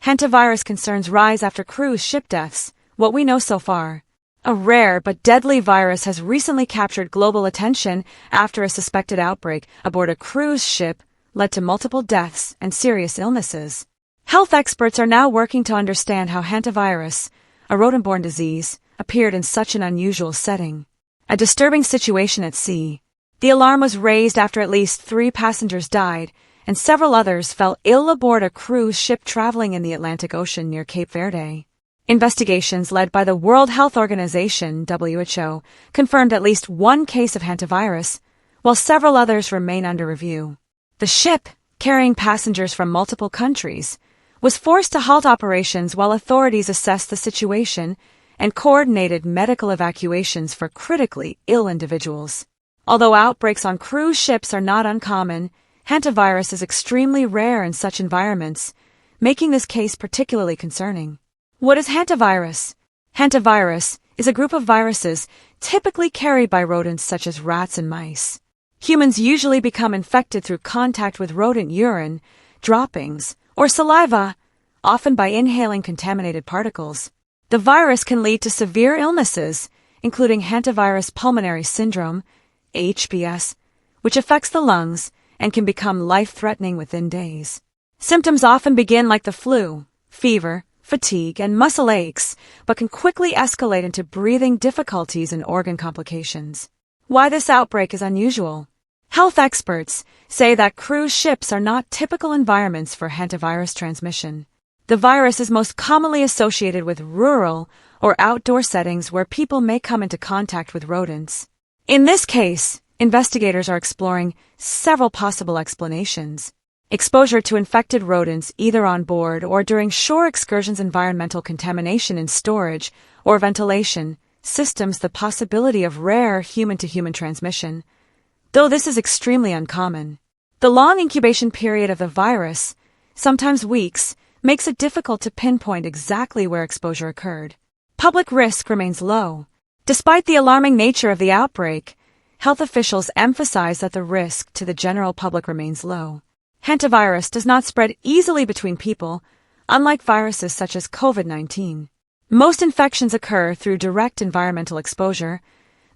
Hantavirus concerns rise after cruise ship deaths. What we know so far. A rare but deadly virus has recently captured global attention after a suspected outbreak aboard a cruise ship led to multiple deaths and serious illnesses. Health experts are now working to understand how hantavirus, a rodent-borne disease, appeared in such an unusual setting. A disturbing situation at sea. The alarm was raised after at least 3 passengers died, and several others fell ill aboard a cruise ship traveling in the Atlantic Ocean near Cape Verde. Investigations led by the World Health Organization, WHO, confirmed at least 1 case of hantavirus, while several others remain under review. The ship, carrying passengers from multiple countries, was forced to halt operations while authorities assessed the situation and coordinated medical evacuations for critically ill individuals. Although outbreaks on cruise ships are not uncommon, hantavirus is extremely rare in such environments, making this case particularly concerning. What is hantavirus? Hantavirus is a group of viruses typically carried by rodents such as rats and mice. Humans usually become infected through contact with rodent urine, droppings, or saliva, often by inhaling contaminated particles. The virus can lead to severe illnesses, including hantavirus pulmonary syndrome, HPS, which affects the lungs and can become life-threatening within days. Symptoms often begin like the flu, fever, fatigue, and muscle aches, but can quickly escalate into breathing difficulties and organ complications. Why this outbreak is unusual. Health experts say that cruise ships are not typical environments for hantavirus transmission. The virus is most commonly associated with rural or outdoor settings where people may come into contact with rodents. In this case, investigators are exploring several possible explanations. Exposure to infected rodents either on board or during shore excursions, environmental contamination in storage or ventilation systems, the possibility of rare human-to-human transmission, though this is extremely uncommon. The long incubation period of the virus, sometimes weeks, makes it difficult to pinpoint exactly where exposure occurred. Public risk remains low. Despite the alarming nature of the outbreak, health officials emphasize that the risk to the general public remains low. Hantavirus does not spread easily between people, unlike viruses such as COVID-19. Most infections occur through direct environmental exposure,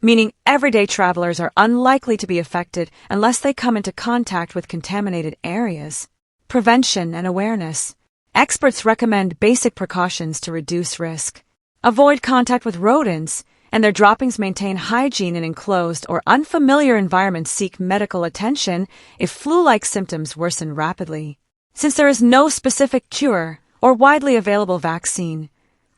meaning everyday travelers are unlikely to be affected unless they come into contact with contaminated areas. Prevention and awareness. Experts recommend basic precautions to reduce risk. Avoid contact with rodents and their droppings. Maintain hygiene in enclosed or unfamiliar environments. Seek medical attention if flu-like symptoms worsen rapidly. Since there is no specific cure or widely available vaccine,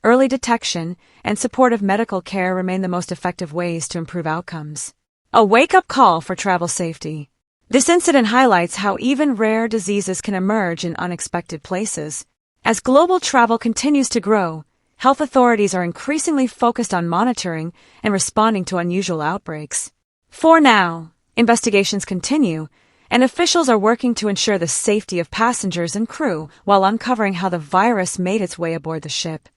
early detection and supportive medical care remain the most effective ways to improve outcomes. A wake-up call for travel safety. This incident highlights how even rare diseases can emerge in unexpected places. As global travel continues to grow, health authorities are increasingly focused on monitoring and responding to unusual outbreaks. For now, investigations continue, and officials are working to ensure the safety of passengers and crew while uncovering how the virus made its way aboard the ship.